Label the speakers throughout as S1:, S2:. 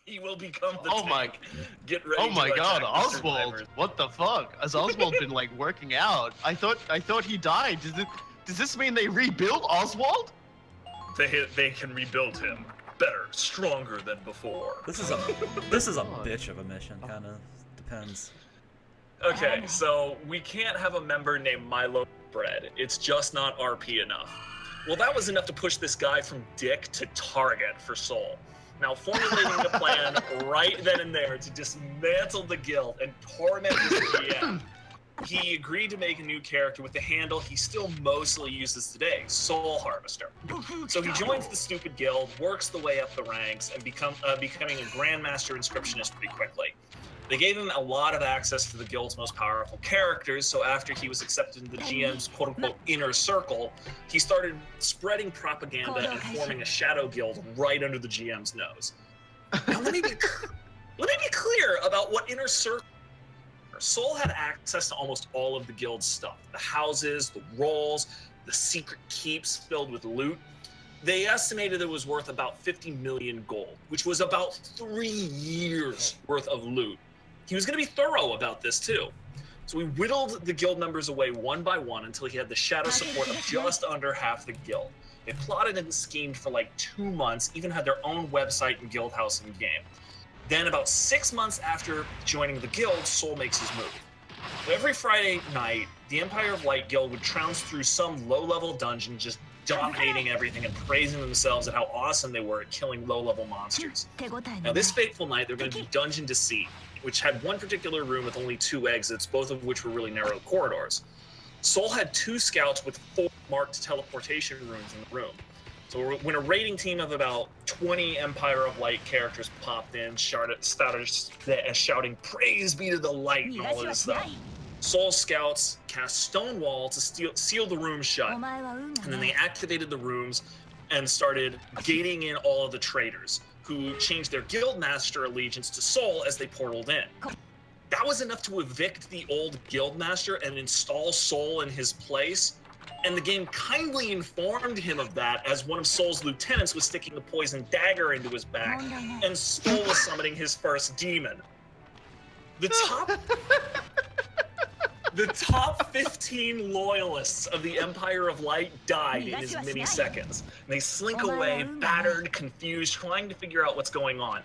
S1: He will become the
S2: Oh my!
S1: tank. Get ready.
S2: Oh my
S1: to
S2: God,
S1: attack the
S2: Oswald!
S1: survivors.
S2: What the fuck? Has Oswald been like working out? I thought he died. Does this mean they rebuild Oswald?
S1: They can rebuild him better, stronger than before.
S3: This is a bitch of a mission, kind of depends.
S1: Okay, so we can't have a member named Milo Bread. It's just not RP enough. Well, that was enough to push this guy from Dick to Target for Soul. Now, formulating the plan right then and there to dismantle the guild and torment his GM, he agreed to make a new character with the handle he still mostly uses today, Soul Harvester. So he joins the stupid guild, works the way up the ranks, and becoming a Grandmaster Inscriptionist pretty quickly. They gave him a lot of access to the guild's most powerful characters, so after he was accepted into the GM's quote-unquote inner circle, he started spreading propaganda and forming a shadow guild right under the GM's nose. Now let me be clear about what inner circle. Soul had access to almost all of the guild's stuff. The houses, the rolls, the secret keeps filled with loot. They estimated it was worth about 50 million gold, which was about 3 years worth of loot. He was going to be thorough about this too. So he whittled the guild members away one by one until he had the shadow support of just under half the guild. They plotted and schemed for like 2 months, even had their own website and guild house in game. Then about 6 months after joining the guild, Soul makes his move. So every Friday night, the Empire of Light Guild would trounce through some low-level dungeon, just dominating everything and praising themselves at how awesome they were at killing low-level monsters. Now this fateful night, they're going to do Dungeon Deceit, which had one particular room with only 2 exits, both of which were really narrow corridors. Soul had 2 scouts with 4 marked teleportation runes in the room. So when a raiding team of about 20 Empire of Light characters popped in, started shouting, "Praise be to the light," and all of this stuff, Soul scouts cast Stonewall to seal the room shut. And then they activated the rooms and started gating in all of the traitors, who changed their guildmaster allegiance to Soul as they portaled in. That was enough to evict the old guildmaster and install Soul in his place. And the game kindly informed him of that as one of Soul's lieutenants was sticking a poison dagger into his back, and Soul was summoning his first demon. The top 15 loyalists of the Empire of Light died in as many seconds. And they slink away, battered, confused, trying to figure out what's going on.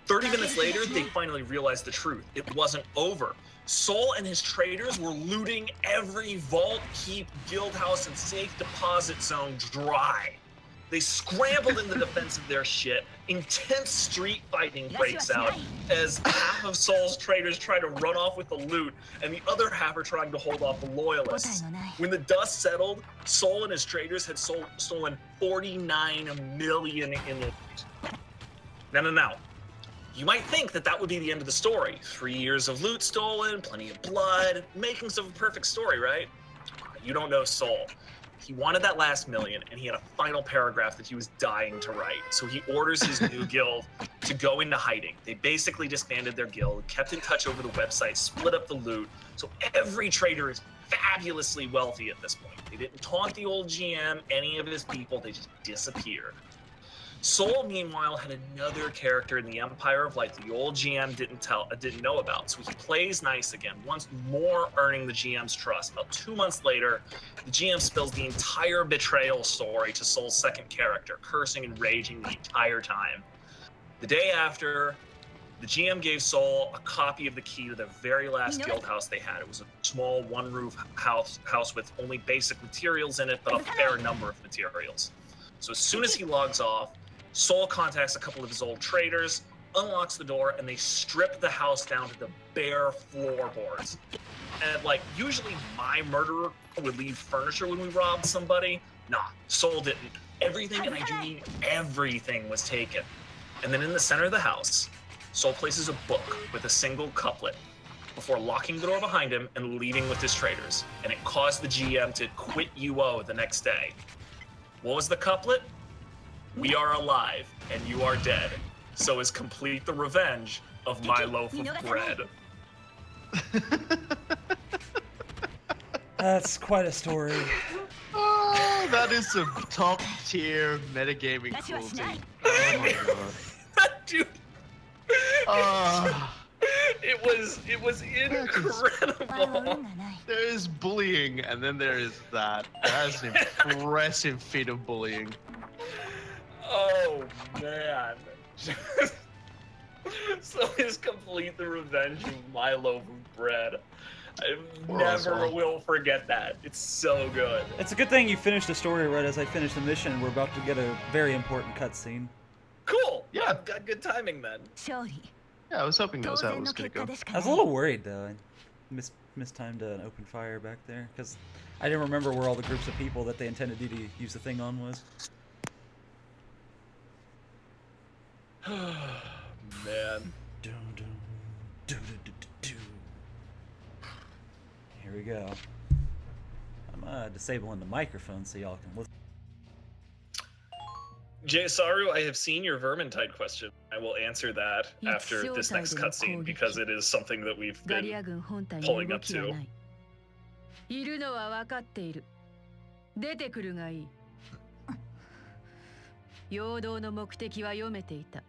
S1: 30 minutes later, they finally realized the truth. It wasn't over. Soul and his traders were looting every vault, keep, guild house, and safe deposit zone dry. They scrambled in the defense of their shit. Intense street fighting breaks out as half of Soul's traders try to run off with the loot, and the other half are trying to hold off the loyalists. When the dust settled, Soul and his traders had stolen 49 million in loot. Now. You might think that that would be the end of the story. 3 years of loot stolen, plenty of blood, makings of a perfect story, right? You don't know Soul. He wanted that last million, and he had a final paragraph that he was dying to write. So he orders his new guild to go into hiding. They basically disbanded their guild, kept in touch over the website, split up the loot. So every trader is fabulously wealthy at this point. They didn't taunt the old GM, any of his people, they just disappeared. Soul, meanwhile, had another character in the Empire of Light the old GM didn't know about, so he plays nice again, once more earning the GM's trust. About 2 months later, the GM spills the entire betrayal story to Soul's second character, cursing and raging the entire time. The day after, the GM gave Soul a copy of the key to the very last guild house they had. It was a small one-roof house with only basic materials in it, but a fair number of materials. So as soon as he logs off, Soul contacts a couple of his old traders, unlocks the door, and they strip the house down to the bare floorboards. And like, usually my murderer would leave furniture when we robbed somebody. Nah, Soul didn't. Everything, and I do mean everything, was taken. And then in the center of the house, Soul places a book with a single couplet before locking the door behind him and leaving with his traders. And it caused the GM to quit UO the next day. What was the couplet? "We are alive, and you are dead, so as complete the revenge of my loaf of bread."
S3: That's quite a story.
S2: Oh, that is some top-tier metagaming cruelty. Oh my god.
S1: Dude, It was incredible.
S2: There is bullying, and then there is that. That's an impressive feat of bullying.
S1: Oh man. So his complete the revenge of my loaf of bread. I never will forget that. It's so good.
S3: It's a good thing you finished the story right as I finished the mission, and we're about to get a very important cutscene.
S1: Cool.
S2: Yeah.
S1: I've got good timing then.
S2: Yeah, I was hoping that was how it was gonna go.
S3: I was a little worried though. I mistimed an open fire back there because I didn't remember where all the groups of people that they intended to use the thing on was.
S1: Man.
S3: Here we go. I'm disabling the microphone so y'all can listen.
S1: Saru, I have seen your Vermintide question. I will answer that after this next cutscene because it is something that we've been pulling up to.
S4: いるのは分かっている。出てくるがいい。陽動の目的は読めていた。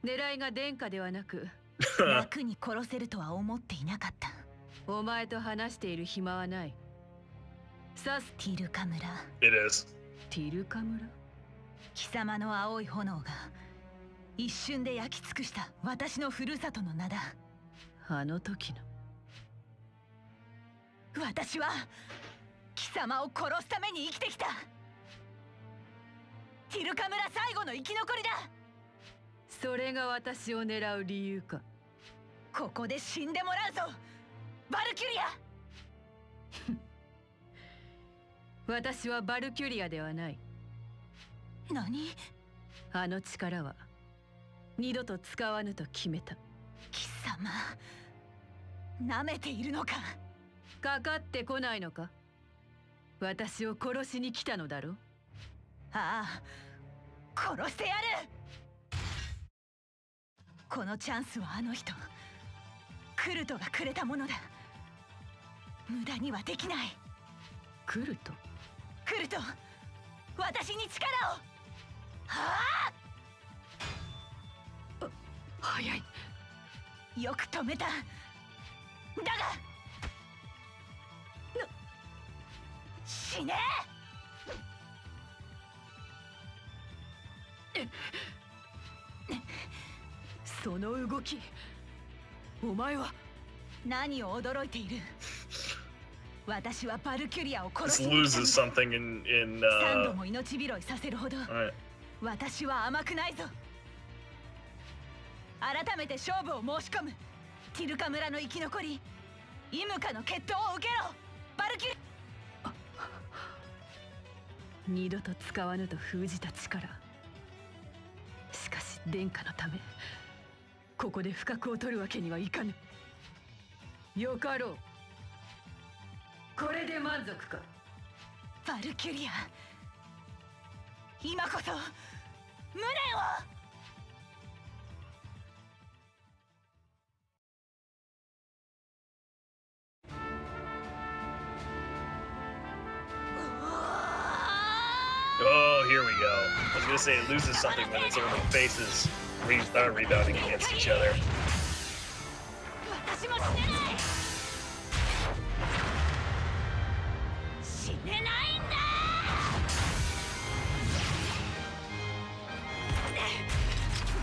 S4: 狙いが殿下ではなく、楽に殺せるとは思っていなかった。お前と話している暇はない。サスティルカ村。
S1: It is.
S4: ティルカ村？貴様の青い炎が一瞬で焼き尽くした私のふるさとの名だ。あの時の。私は貴様を殺すために生きてきた。ティルカ村最後の生き残りだ。それが私を狙う理由か。ここで死んでもらうぞ、バルキュリア。私はバルキュリアではない。何？あの力は二度と使わぬと決めた。貴様、舐めているのか？かかってこないのか？私を殺しに来たのだろ？ああ、殺してやる！このチャンスはあの人、クルトがくれたものだ。無駄にはできない。クルト？クルト、私に力を！はあ！早い。よく止めた。だが死ねえ！その動き、お前は何を驚いている？私はバルキュリアを殺しに来た。
S1: This loses something in
S4: 3度も命拾いさせるほど、私は甘くないぞ。改めて勝負を申し込む。ティルカ村の生き残り、イムカの決闘を受けろ、バルキュリア。二度と使わぬと封じた力。しかし殿下のため、ここで不覚を取るわけにはいかぬ。よかろう。これで満足か？バルキュリア、今こそ無念を！Oh,
S1: here we go. I was gonna say it loses something when its own faces rebounding against each other.
S4: 私も死ねない！死ねないんだ！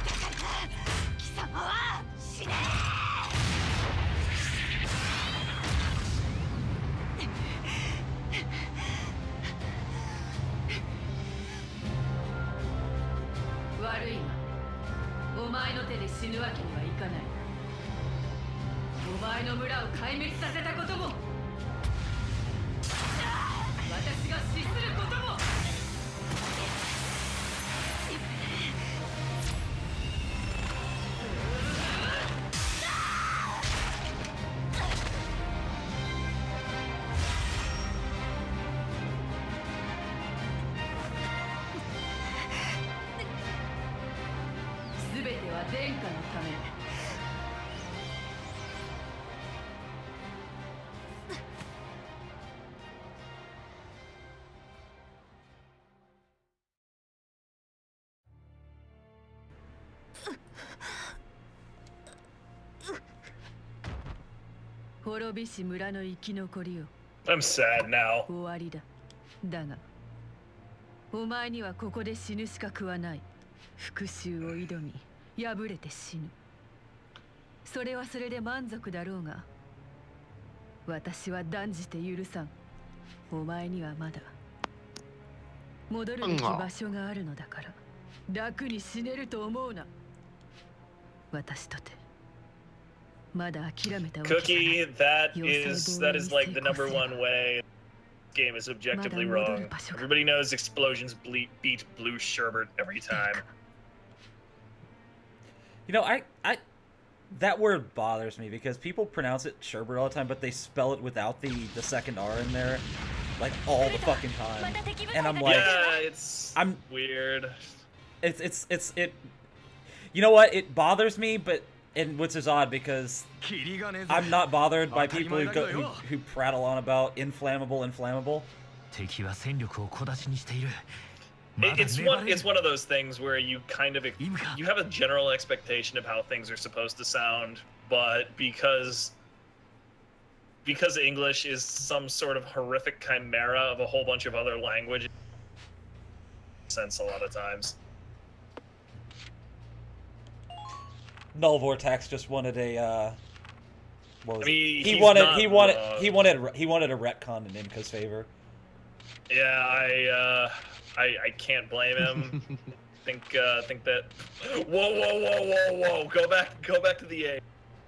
S4: だから貴様は死ね！悪いが、お前の手で死ぬわけにはいかない。お前の村を壊滅させたことも、私が死することも。すべては殿下のため。滅びし村の生き残りを
S1: I'm sad now.
S4: 終わりだ。だがお前にはここで死ぬ資格はない。復讐を挑み敗れて死ぬ。それはそれで満足だろうが私は断じて許さん。お前にはまだ戻るべき場所があるのだから楽に死ねると思うな。私とてまだ諦めたわけじゃない。
S1: Cookie, that is like the #1 way this game is objectively wrong. Everybody knows explosions beat blue sherbet every time.
S3: You know, I that word bothers me because people pronounce it sherbet all the time, but they spell it without the second R in there, like all the fucking time. And I'm like,
S1: yeah, I'm weird.
S3: It's You know what? It bothers me, but which is odd because I'm not bothered by people who prattle on about inflammable.
S1: It's one of those things where you kind of you have a general expectation of how things are supposed to sound, but because English is some sort of horrific chimera of a whole bunch of other languages, it makes sense a lot of times.
S3: Null Vortex just wanted a he wanted a retcon in Imka's favor.
S1: Yeah, I can't blame him. think that. Whoa! Go back to the A.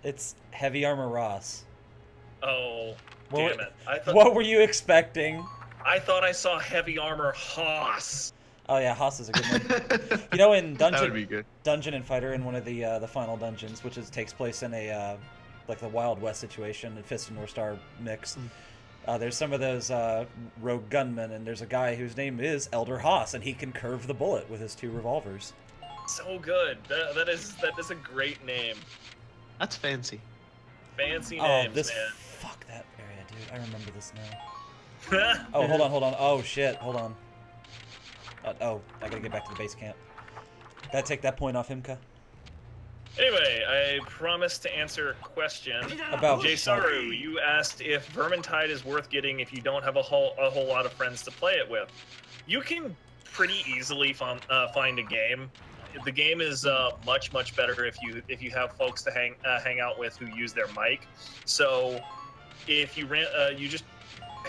S3: It's Heavy Armor Ross.
S1: Oh, damn it!
S3: What were you expecting?
S1: I thought I saw Heavy Armor Haas.
S3: Oh yeah, Haas is a good one. You know, in
S2: Dungeon
S3: and Fighter, in one of the final dungeons, which takes place in a like the Wild West situation, a Fist and North Star mix. There's some of those rogue gunmen, and there's a guy whose name is Elder Haas, and he can curve the bullet with his 2 revolvers.
S1: So good. That is a great name.
S2: That's fancy.
S1: Fancy
S3: names,
S1: man.
S3: Fuck that area, dude. I remember this now. Oh, hold on. Oh shit, hold on. Oh, I gotta get back to the base camp. Gotta take that point off Imka.
S1: Anyway, I promised to answer a question
S3: about
S1: Jsaru. You asked if Vermintide is worth getting if you don't have a whole lot of friends to play it with. You can pretty easily find a game. The game is much better if you have folks to hang out with who use their mic. So if you you just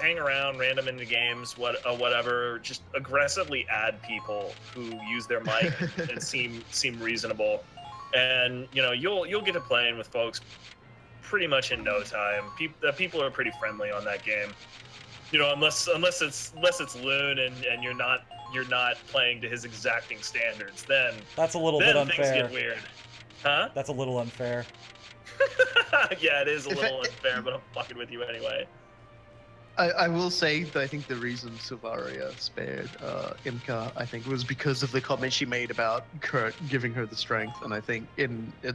S1: hang around random into games, whatever, just aggressively add people who use their mic and seem reasonable. And you know you'll get to playing with folks pretty much in no time. People are pretty friendly on that game. You know, unless it's Loon and you're not playing to his exacting standards, then
S3: that's a little bit unfair.
S1: Things get weird, huh?
S3: That's a little unfair.
S1: Yeah, it is a little unfair, but I'm fucking with you anyway.
S2: I will say that I think the reason Silvaria spared Imka, I think, was because of the comment she made about Kurt giving her the strength, and I think it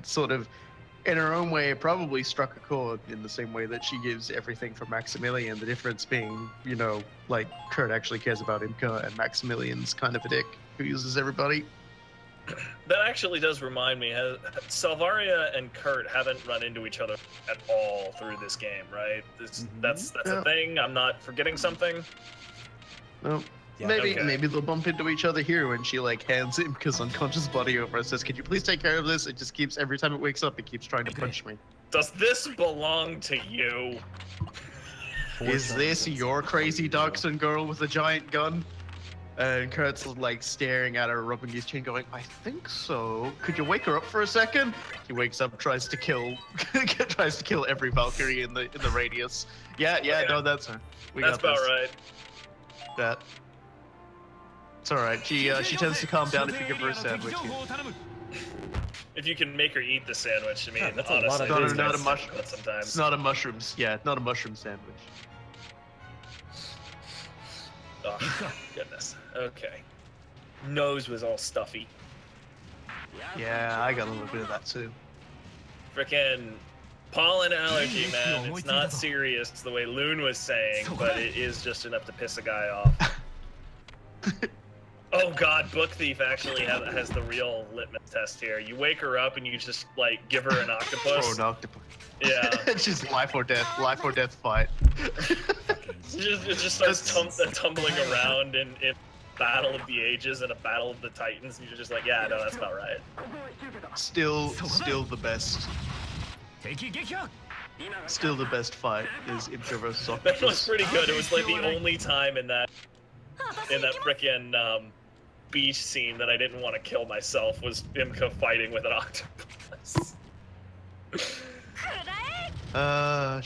S2: sort of, in her own way, it probably struck a chord in the same way that she gives everything for Maximilian. The difference being, you know, like Kurt actually cares about Imka, and Maximilian's kind of a dick who uses everybody.
S1: That actually does remind me, Silvaria and Kurt haven't run into each other at all through this game, right? That's a thing? I'm not forgetting something?
S2: No. Yeah, maybe they'll bump into each other here when she like hands Imka's unconscious body over and says, "Can you please take care of this?" It just keeps, every time it wakes up, it keeps trying to punch me.
S1: Does this belong to you?
S2: Is this your crazy Dachshund girl with a giant gun? And Kurt's like staring at her, rubbing his chin, going, "I think so. Could you wake her up for a second?" He wakes up, tries to kill every Valkyrie in the radius. Yeah, no, that's her.
S1: That's about right.
S2: That. It's all right. She tends to calm down if you give her a sandwich.
S1: If you can make her eat the sandwich, I mean,
S3: that's
S1: honestly,
S2: not a mushroom.
S1: Sometimes
S2: it's not a mushroom. Yeah, not a mushroom sandwich.
S1: Oh, goodness. Okay. Nose was all stuffy.
S2: Yeah, I got a little bit of that too.
S1: Frickin' pollen allergy, man. It's not serious the way Loon was saying, but it is just enough to piss a guy off. Oh god, Book Thief actually has the real litmus test here. You wake her up and you just, like, give her an octopus.
S2: Throw an octopus.
S1: Yeah.
S2: It's just life or death fight.
S1: It just starts tumbling around in Battle of the Ages and a Battle of the Titans, and you're just like, yeah, no, that's about right.
S2: Still the best. Still the best fight is Imka vs. Octopus.
S1: That was pretty good. It was like the only time in that frickin' beach scene that I didn't want to kill myself was Imka fighting with an octopus.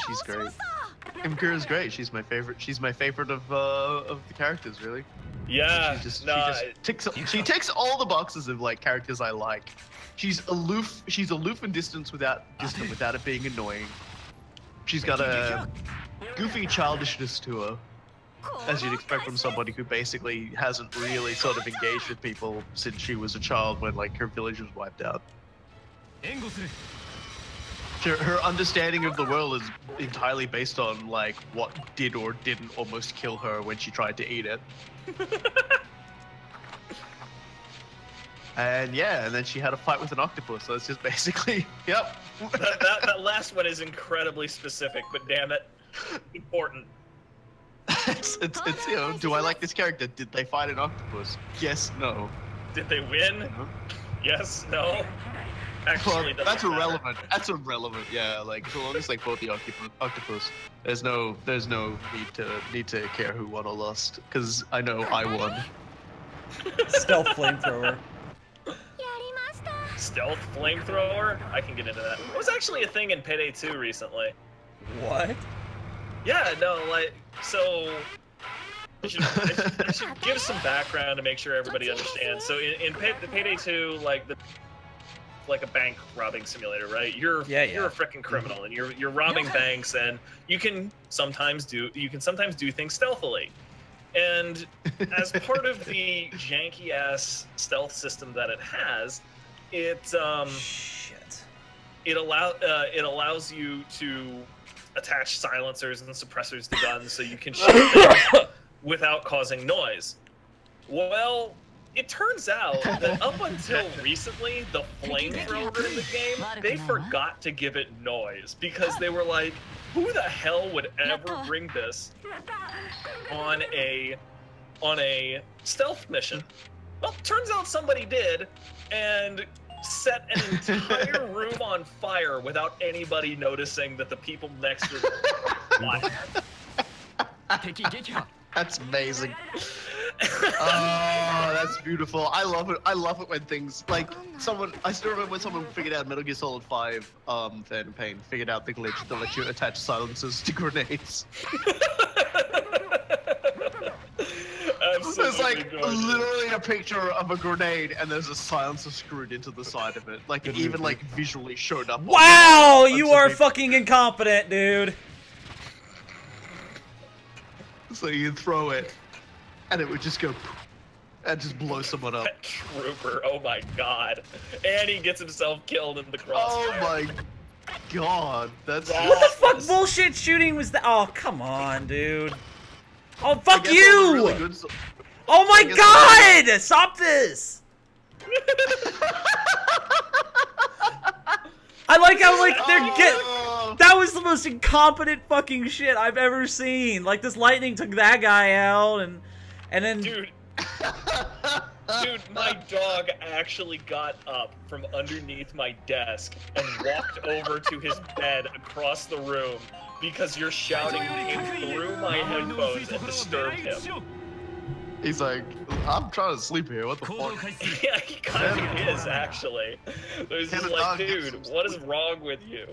S2: She's great. Imka is great. She's my favorite. She's my favorite of the characters, really.
S1: Yeah.
S2: She ticks all the boxes of like characters I like. She's aloof. She's aloof and distant without it being annoying. She's got a goofy childishness to her, as you'd expect from somebody who basically hasn't really sort of engaged with people since she was a child when like her village was wiped out. Her understanding of the world is entirely based on like what did or didn't almost kill her when she tried to eat it. And yeah, and then she had a fight with an octopus, so it's just basically, yep.
S1: that last one is incredibly specific, but damn it, important.
S2: it's you know, do I like this character? Did they fight an octopus? Yes, no.
S1: Did they win?
S2: No.
S1: Yes, no. Actually,
S2: well, that's irrelevant. That's irrelevant. Yeah, like so long as they fought the octopus, there's no need to care who won or lost, because I know I won.
S3: Stealth flamethrower.
S1: Stealth flamethrower? I can get into that. It was actually a thing in Payday 2 recently.
S3: What?
S1: Yeah, no, like, so I should give some background to make sure everybody understands. So in Payday 2, like a bank robbing simulator, right? You're a freaking criminal, and you're robbing banks, and you can sometimes do things stealthily. And as part of the janky ass stealth system that it has, it allows you to attach silencers and suppressors to guns so you can shoot things without causing noise. Well, it turns out that up until recently, the flamethrower in the game, they forgot to give it noise because they were like, who the hell would ever bring this on a stealth mission? Well, turns out somebody did, and set an entire room on fire without anybody noticing that the people next to them
S2: That's amazing. Oh, that's beautiful. I love it. I love it when things like I still remember when someone figured out Metal Gear Solid 5, Phantom Pain, figured out the glitch to let you attach silencers to grenades. There's like literally a picture of a grenade and there's a silencer screwed into the side of it. Like it even like visually showed up.
S3: Wow, you are fucking incompetent, dude.
S2: So you throw it and it would just go and just blow someone up.
S1: That trooper, oh my god. And he gets himself killed in the crossfire.
S2: Oh my god, that's
S3: what the fuck bullshit shooting was that? Oh, come on, dude. Oh, fuck you! Really oh my god! Stop this! I like how, like, that was the most incompetent fucking shit I've ever seen. Like, this lightning took that guy out, and then...
S1: Dude, my dog actually got up from underneath my desk and walked over to his bed across the room because your shouting came through my headphones and disturbed him.
S2: He's like, I'm trying to sleep here, what the fuck?
S1: Yeah, he kind of is, actually. He's just like, dude, what is wrong with you?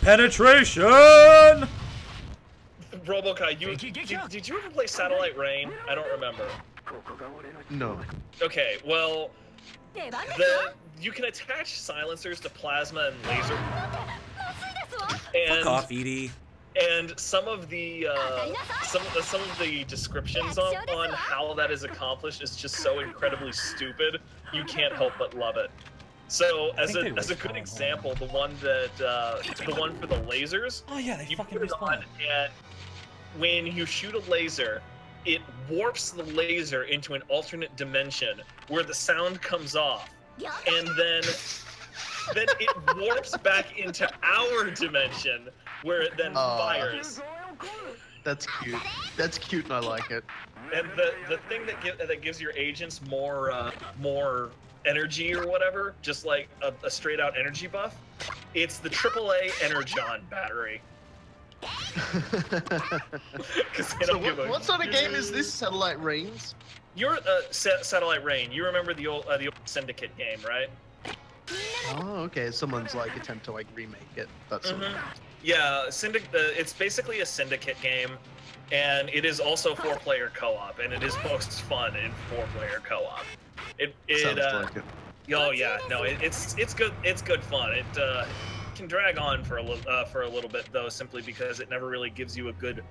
S3: Penetration!
S1: Robokai, did you ever play Satellite Rain? I don't remember.
S2: No.
S1: Okay, well, you can attach silencers to plasma and laser.
S3: Fuck off, Edie.
S1: And some of the descriptions on how that is accomplished is just so incredibly stupid. You can't help but love it. So as a good example, the one for the lasers.
S3: Oh yeah, they fucking
S1: put it on, and when you shoot a laser, it warps the laser into an alternate dimension where the sound comes off, and then then it warps back into our dimension, where it then fires.
S2: That's cute. That's cute, and I like it.
S1: And the thing that gives your agents more energy or whatever, just like a straight out energy buff, it's the AAA Energon battery.
S2: So what sort of game is this? Satellite Reigns?
S1: You're Satellite Rain. You remember the old Syndicate game, right?
S2: Oh, okay. Someone's like attempt to like remake it. That's
S1: Yeah, it's basically a Syndicate game, and it is also 4-player co-op, and it is most fun in 4-player co-op.
S2: Sounds like it.
S1: Oh yeah, no, it's good. It's good fun. It can drag on for a little bit though, simply because it never really gives you a good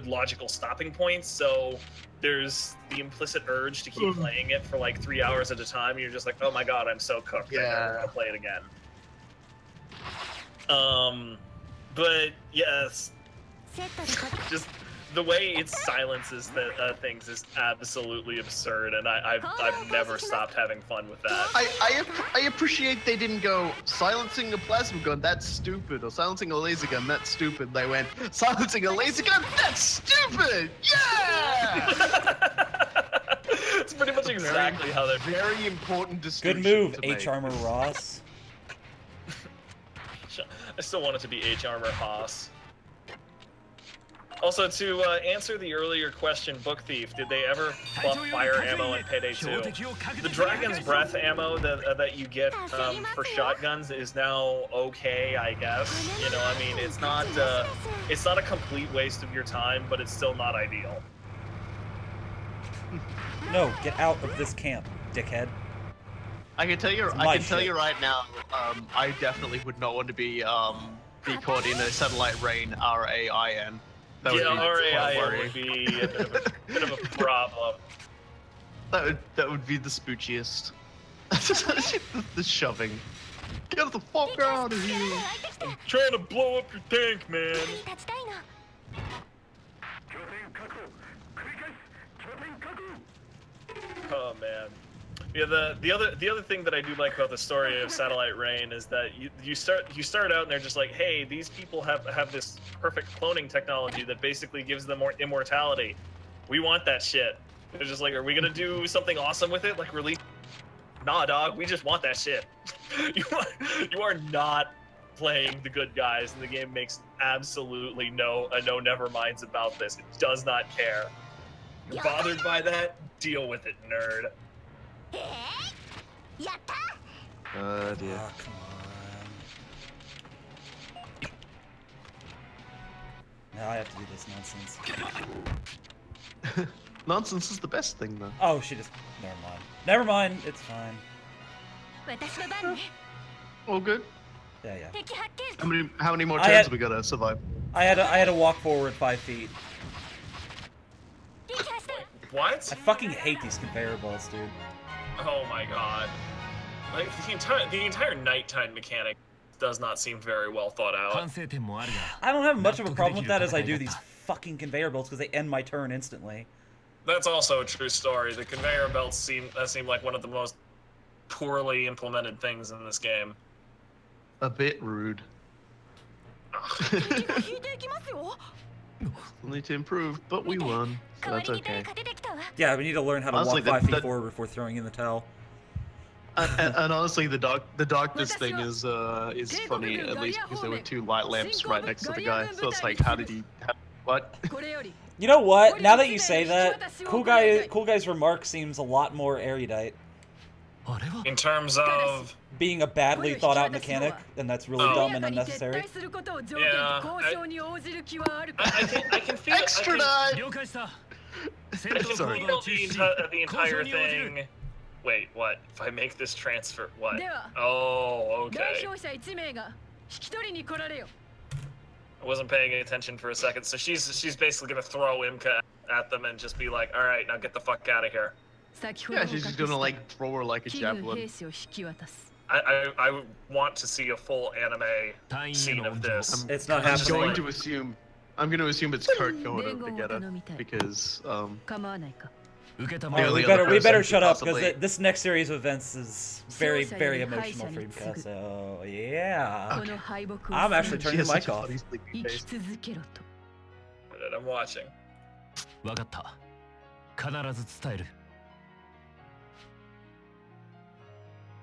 S1: logical stopping points. So there's the implicit urge to keep playing it for like 3 hours at a time. And you're just like, oh my god, I'm so cooked. I never want to play it again. But yes, just the way it silences things is absolutely absurd, and I've never stopped having fun with that.
S2: I appreciate they didn't go silencing a plasma gun, that's stupid, or silencing a laser gun, that's stupid. They went silencing a laser gun, that's stupid. Yeah.
S1: It's pretty much exactly how they're.
S2: Very important distinction.
S3: Good move, H. Armor Ross.
S1: I still want it to be H. Armor Haas. Also, to answer the earlier question, Book Thief, did they ever buff fire ammo in Payday 2? The Dragon's Breath ammo that you get for shotguns is now okay, I guess. You know, I mean, it's not a complete waste of your time, but it's still not ideal.
S2: No, get out of this camp, dickhead. I can tell you right now, I definitely would not want to be caught in a Satellite Rain RAIN.
S1: RAIN would be a bit of a problem.
S2: That would be the spoochiest. the shoving. Get the fuck out of here!
S1: I'm trying to blow up your tank, man. Oh man. Yeah, the other thing that I do like about the story of Satellite Rain is that you start out and they're just like, hey, these people have this perfect cloning technology that basically gives them more immortality. We want that shit. They're just like, are we gonna do something awesome with it? Like release? Nah, dog. We just want that shit. You are not playing the good guys, and the game makes absolutely no never minds about this. It does not care. You're bothered by that? Deal with it, nerd.
S2: Dear.
S3: Oh, come on. Now I have to do this nonsense.
S2: Nonsense is the best thing, though.
S3: Oh, she just... Never mind. It's fine.
S2: All good.
S3: Yeah.
S2: How many more turns we gotta survive?
S3: I had to walk forward 5 feet.
S1: What?
S3: I fucking hate these conveyor belts, dude.
S1: Oh my god. Like the entire nighttime mechanic does not seem very well thought out.
S3: I don't have much of a problem with that as I do these fucking conveyor belts because they end my turn instantly.
S1: That's also a true story. The conveyor belts seem like one of the most poorly implemented things in this game.
S2: A bit rude. We'll need to improve, but we won, so that's okay.
S3: Yeah, we need to learn how to walk 5 feet forward before throwing in the towel.
S2: And honestly, the darkness thing is funny, at least because there were 2 light lamps right next to the guy. So it's like, how did he? What?
S3: You know what? Now that you say that, Cool Guy's remark seems a lot more erudite.
S1: In terms of
S3: being a badly thought out mechanic, and that's really dumb and unnecessary.
S1: Yeah, I can feel
S2: extra die.
S1: I can feel the entire thing. Wait, what? If I make this transfer, what? Oh, okay. I wasn't paying attention for a second, so she's basically gonna throw Imka at them and just be like, all right, now get the fuck out of here.
S2: Yeah, she's just gonna like throw her like a javelin.
S1: I want to see a full anime scene of this.
S3: It's not happening.
S2: I'm going to assume it's Kurt going over to get her because The only
S3: we
S2: other
S3: better
S2: person
S3: shut up
S2: possibly-
S3: because this next series of events is very emotional for Imka. So yeah, I'm actually
S2: She
S3: turning
S2: has
S3: the mic
S2: such a
S3: off.
S2: funny sleepy
S4: 生き
S2: face.
S4: 続けろと
S1: I'm watching.
S5: 分かった。必ず伝える。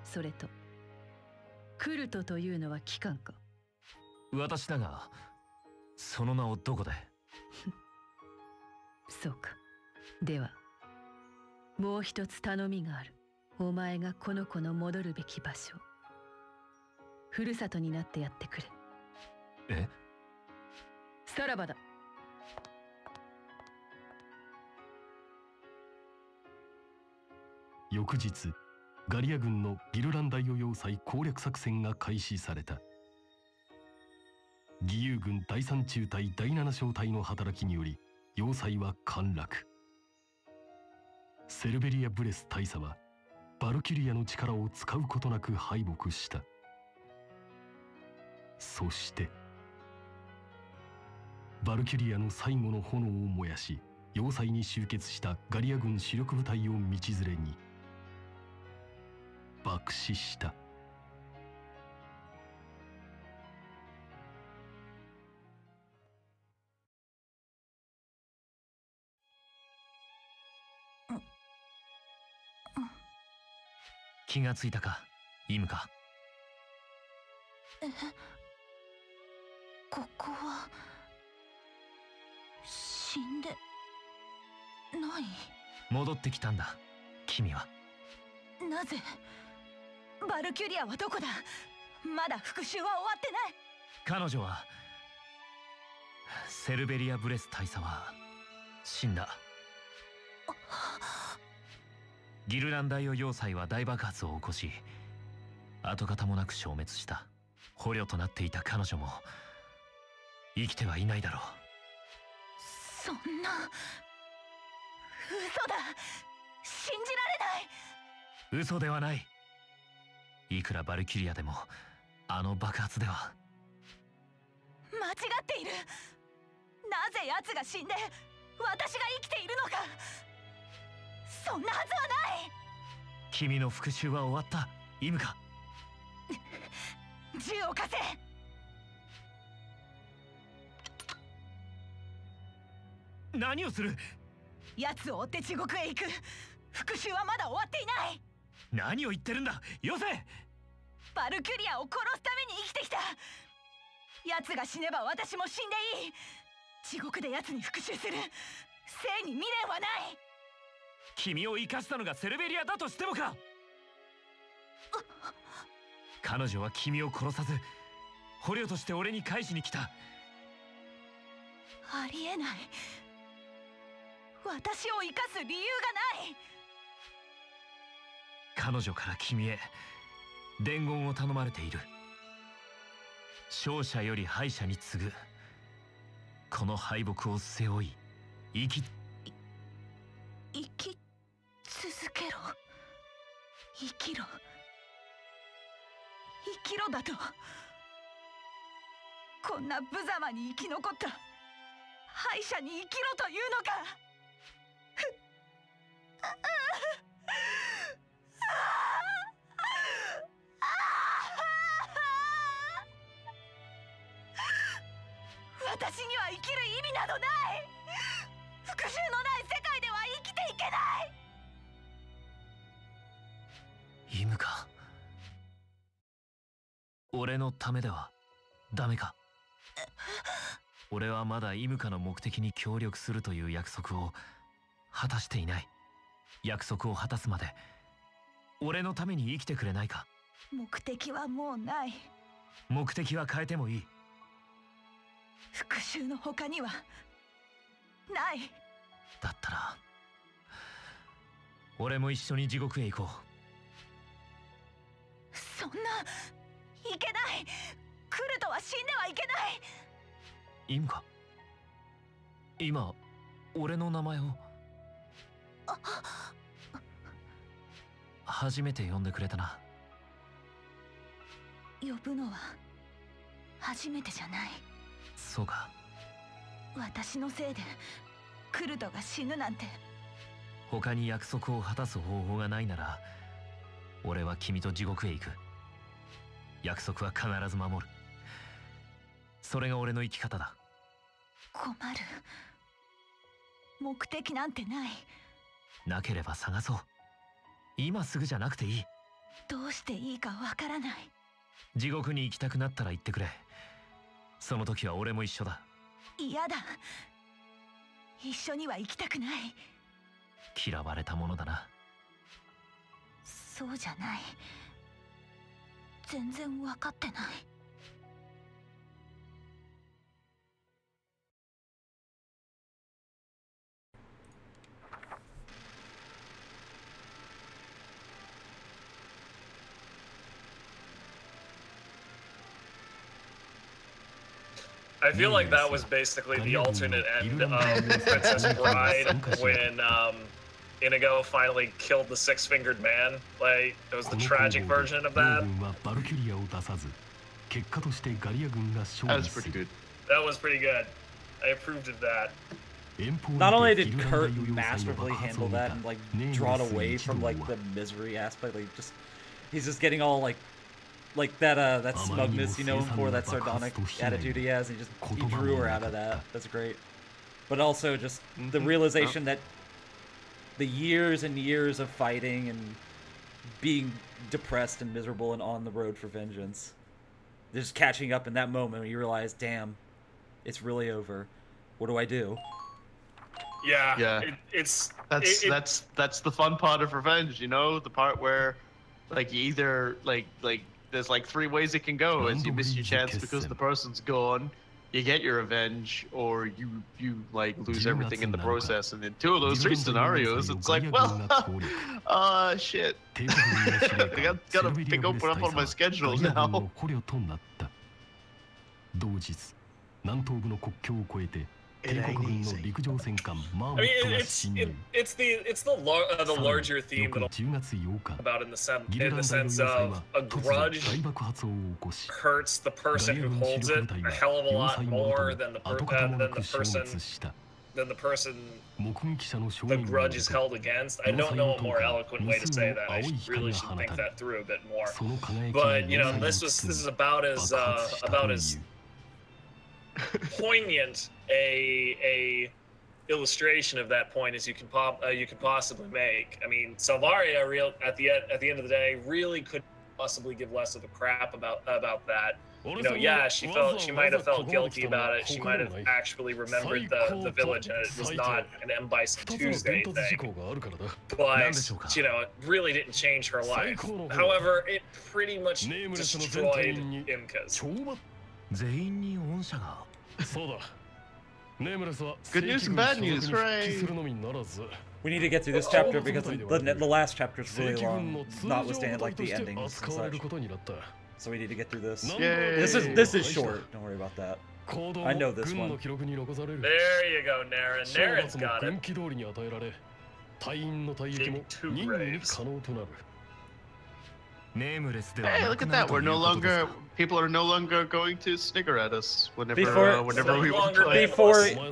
S4: それとクルトというのは機関か
S5: 私だが、その名をどこで？
S4: そうかではもう一つ頼みがあるお前がこの子の戻るべき場所ふるさとになってやってくれ
S5: え？
S4: さらばだ
S6: 翌日、ガリア軍のギルランダイオ要塞攻略作戦が開始された。義勇軍第3中隊第7小隊の働きにより要塞は陥落。セルベリア・ブレス大佐はバルキュリアの力を使うことなく敗北した。そしてバルキュリアの最後の炎を燃やし要塞に集結したガリア軍主力部隊を道連れに爆死した。
S5: 気がついたか、イムカ。
S7: ここは死んでない
S5: 戻ってきたんだ、君は。
S7: なぜバルキュリアはどこだまだ復讐は終わってない
S5: 彼女はセルベリア・ブレス大佐は死んだ。ギルランダイオ要塞は大爆発を起こし跡形もなく消滅した。捕虜となっていた彼女も生きてはいないだろう。
S7: そんな嘘だ信じられない
S5: 嘘ではない。いくらバルキュリアでもあの爆発では。
S7: 間違っているなぜ奴が死んで私が生きているのかそんなはずはない
S5: 君の復讐は終わった、イムカ。
S7: 銃を貸せ
S5: 何をする？
S7: 奴を追って地獄へ行く復讐はまだ終わっていない
S5: 何を言ってるんだ、よせ！
S7: バルキュリアを殺すために生きてきた奴が死ねば私も死んでいい地獄で奴に復讐する生に未練はない
S5: 君を生かしたのがセルベリアだとしてもか。彼女は君を殺さず捕虜として俺に返しに来た。
S7: ありえない私を生かす理由がない
S5: 彼女から君へ伝言を頼まれている。勝者より敗者に次ぐこの敗北を背負い生き
S7: 続けろ生きろ生きろだとこんな無様に生き残った敗者に生きろというのか私には生きる意味などない復讐のない世界では生きていけない
S5: イムカ、俺のためではダメか？俺はまだイムカの目的に協力するという約束を果たしていない。約束を果たすまで俺のために生きてくれないか？
S7: 目的はもうない
S5: 目的は変えてもいい。
S7: 復讐の他にはない
S5: だったら俺も一緒に地獄へ行こう。
S7: そんないけないクルトは死んではいけない
S5: イムカ、今俺の名前を初めて呼んでくれたな。
S7: 呼ぶのは初めてじゃない
S5: そうか。
S7: 私のせいでクルトが死ぬなんて
S5: 他に約束を果たす方法がないなら、俺は君と地獄へ行く。約束は必ず守る。それが俺の生き方だ。
S7: 困る。目的なんてない。
S5: なければ探そう。今すぐじゃなくていい。
S7: どうしていいかわからない。
S5: 地獄に行きたくなったら言ってくれ。その時は俺も一緒だ。
S7: 嫌だ。一緒には行きたくない。
S5: 嫌われたものだな。
S7: そうじゃない。全然分かってない。
S1: I feel like that was basically the alternate end of Princess Bride when Inigo finally killed the six-fingered man. Like, it was the tragic version of that.
S2: That was pretty good.
S1: That was pretty good. I approved of that.
S3: Not only did Kurt masterfully handle that and like draw it away from like the misery aspect, like just he's just getting all like that smugness you know him for, that sardonic attitude he has. He drew her out of that. That's great. But also just the realization that the years and years of fighting and being depressed and miserable and on the road for vengeance, just catching up in that moment when you realize, damn, it's really over. What do I do?
S1: Yeah.
S2: That's the fun part of revenge, you know, the part where like you either like there's like three ways it can go. Is you miss your chance because the person's gone, you get your revenge, or you like lose everything in the process. And in two of those three scenarios, it's like, well, shit. I gotta pick up on my schedule now. It ain't easy.
S1: I mean, it's the larger theme that about in the sense of a grudge hurts the person who holds it a hell of a lot more than the person the grudge is held against. I don't know a more eloquent way to say that. I really should think that through a bit more. But you know, this is about as poignant a illustration of that point as you can possibly make. I mean, Salvaria at the end of the day really couldn't possibly give less of a crap about that. You know, yeah, she might have felt guilty about it. She might have actually remembered the village, and it was not an M. Bison Tuesday thing. But you know, it really didn't change her life. However, it pretty much destroyed Imka's.
S2: Good news and bad news, hooray!
S3: We need to get through this chapter because the last chapter is really long, notwithstanding like the endings and such. So we need to get through this.
S2: Yay.
S3: This is short. Don't worry about that. I know this one.
S1: There you go, Naren. Naren's got it. King Two Graves.
S2: Hey, look at that! People are no longer going to snigger at us whenever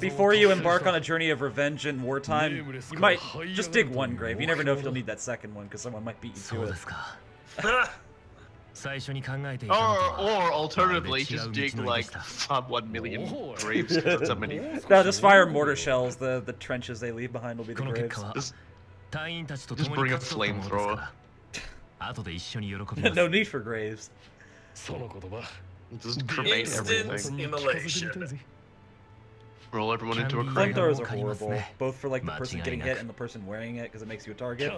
S3: before you embark on a journey of revenge and wartime, you might just dig one grave. You never know if you'll need that second one because someone might beat you to it.
S2: Or alternatively, just dig like 1 million graves. That's how many.
S3: No, just fire mortar shells. The trenches they leave behind will be the graves.
S2: Just bring a flamethrower.
S3: No need for graves.
S2: Just cremate everything.
S1: Instant immolation.
S2: Roll everyone into a crate.
S3: Flamethrowers are horrible, both for like the person getting hit and the person wearing it because it makes you a target.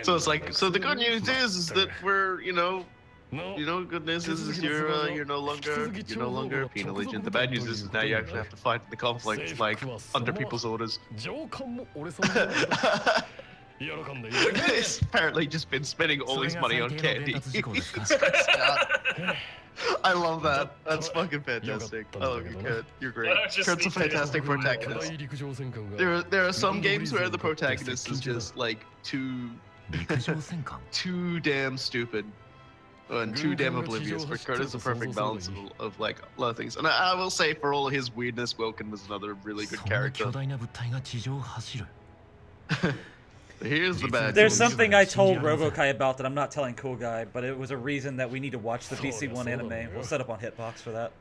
S2: So it's like, so the good news is that we're, you know, good news is you're no longer a penal agent. The bad news is now you actually have to fight the conflict like under people's orders. He's apparently just been spending all his money on candy. I love that. That's fucking fantastic. I love you, Kurt. You're great. Kurt's a fantastic protagonist. There are some games where the protagonist is just like too damn stupid. and too damn oblivious. But Kurt is a perfect balance of like a lot of things. And I will say, for all of his weirdness, Wilkin was another really good character. Here's the bad
S3: There's
S2: news.
S3: something I told Robokai about that I'm not telling Cool Guy, but it was a reason that we need to watch the VC1 anime. We'll set up on Hitbox for that.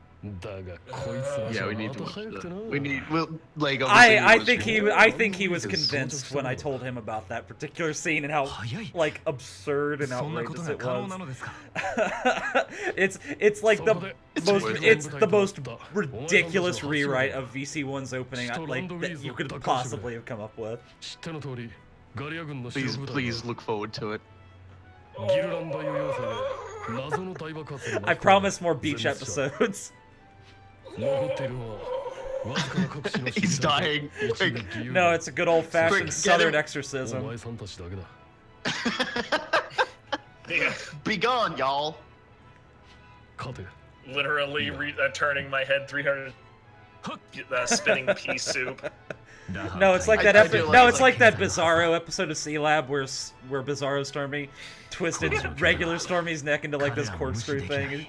S2: Yeah, we need to watch that. We need. Well, like
S3: I think he was convinced when I told him about that particular scene and how like absurd and outrageous it was. it's like the most ridiculous rewrite of VC1's opening like that you could possibly have come up with.
S2: Please look forward to it.
S3: I promise more beach episodes.
S2: He's dying. Quick.
S3: No, it's a good old-fashioned southern exorcism.
S2: Be gone, y'all.
S1: Literally turning my head 300 spinning pea soup.
S3: No, it's like that episode. No, it's like that Bizarro episode of C-Lab where Bizarro Stormy twisted regular Stormy's neck into like this corkscrew thing.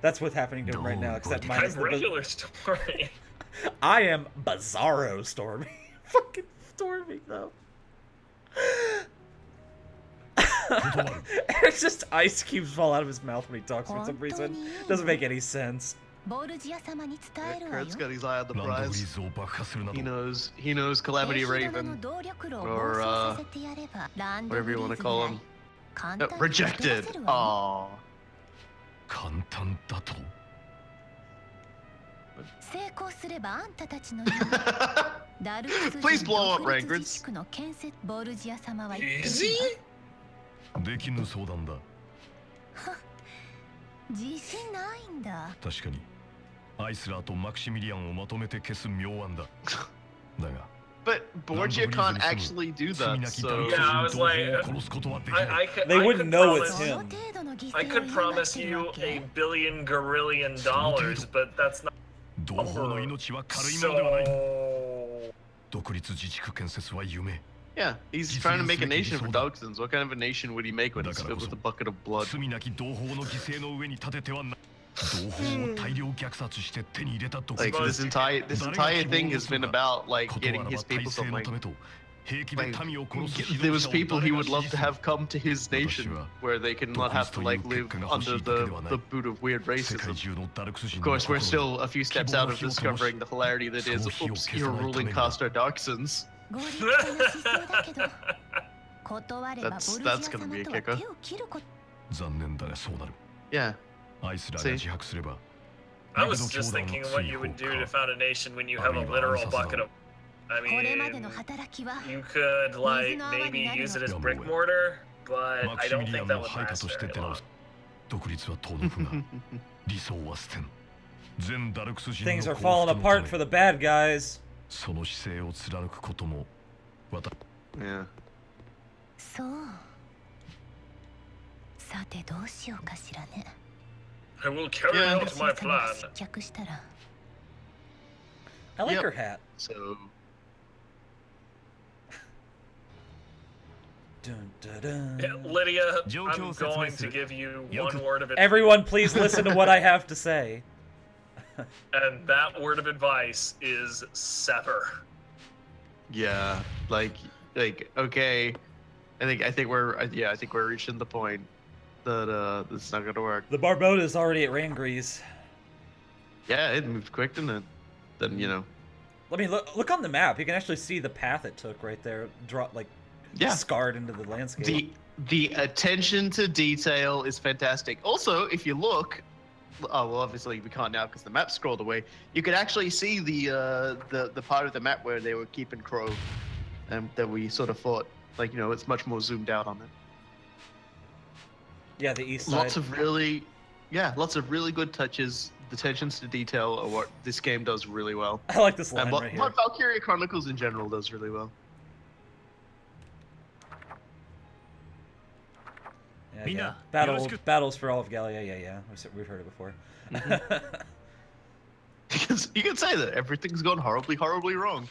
S3: That's what's happening to him right now. Except minus the
S1: regular Stormy.
S3: I am Bizarro Stormy. Fucking Stormy though. It's just ice cubes fall out of his mouth when he talks for some reason. Doesn't make any sense.
S2: Kurt's got his eye on the prize. He knows Calamity Raven, or whatever you want to call him. No, rejected. Aww. Please blow up Rankards.
S1: Easy?
S6: できぬ相談だ。自信ないんだ。確かに。アイスラーとマクシミリアンをまとめて消す妙案だ。だが。
S2: But Borgia can't actually do that, so...
S1: Yeah, I was like...
S3: They wouldn't know it's him.
S1: I could promise you $1 billion gorillion, but that's not... So...
S2: Yeah, he's trying to make a nation for Dogsons. What kind of a nation would he make when he's filled with a bucket of blood? Like, this entire thing has been about, like, getting his people something. Like, there was people he would love to have come to his nation, where they can not have to, like, live under the boot of weird racism. Of course, we're still a few steps out of discovering the hilarity that is, oops, you're ruling caste are Dogsons. That's gonna be a kicker. Yeah. See?
S1: I was just thinking what you would do to found a nation when you have a literal bucket of... I mean, you could, like, maybe use it as brick mortar, but I don't think that would last very long.
S3: Things are falling apart for the bad guys.
S2: Yeah.
S1: I will carry out my plan.
S3: I like her hat.
S2: So...
S3: Dun, dun, dun.
S1: Yeah, Lydia, I'm going to give you one word of advice.
S3: Everyone, please listen to what I have to say.
S1: And that word of advice is sever.
S2: Yeah, like, okay. I think we're reaching the point that it's not gonna work.
S3: The Barboda is already at Rangrease.
S2: Yeah, it moved quick, didn't it? Then you know.
S3: I mean, look on the map. You can actually see the path it took right there. Scarred into the landscape.
S2: The attention to detail is fantastic. Also, if you look, oh well, obviously we can't now because the map scrolled away. You could actually see the part of the map where they were keeping Crow, that we sort of fought. Like, you know, it's much more zoomed out on it.
S3: Yeah, the east side.
S2: Lots of really good touches. The attentions to detail are what this game does really well.
S3: I like this line right here.
S2: What Valkyria Chronicles in general does really well.
S3: Yeah. Battles for all of Galia. Yeah. We've heard it before.
S2: You can say that everything's gone horribly, horribly wrong.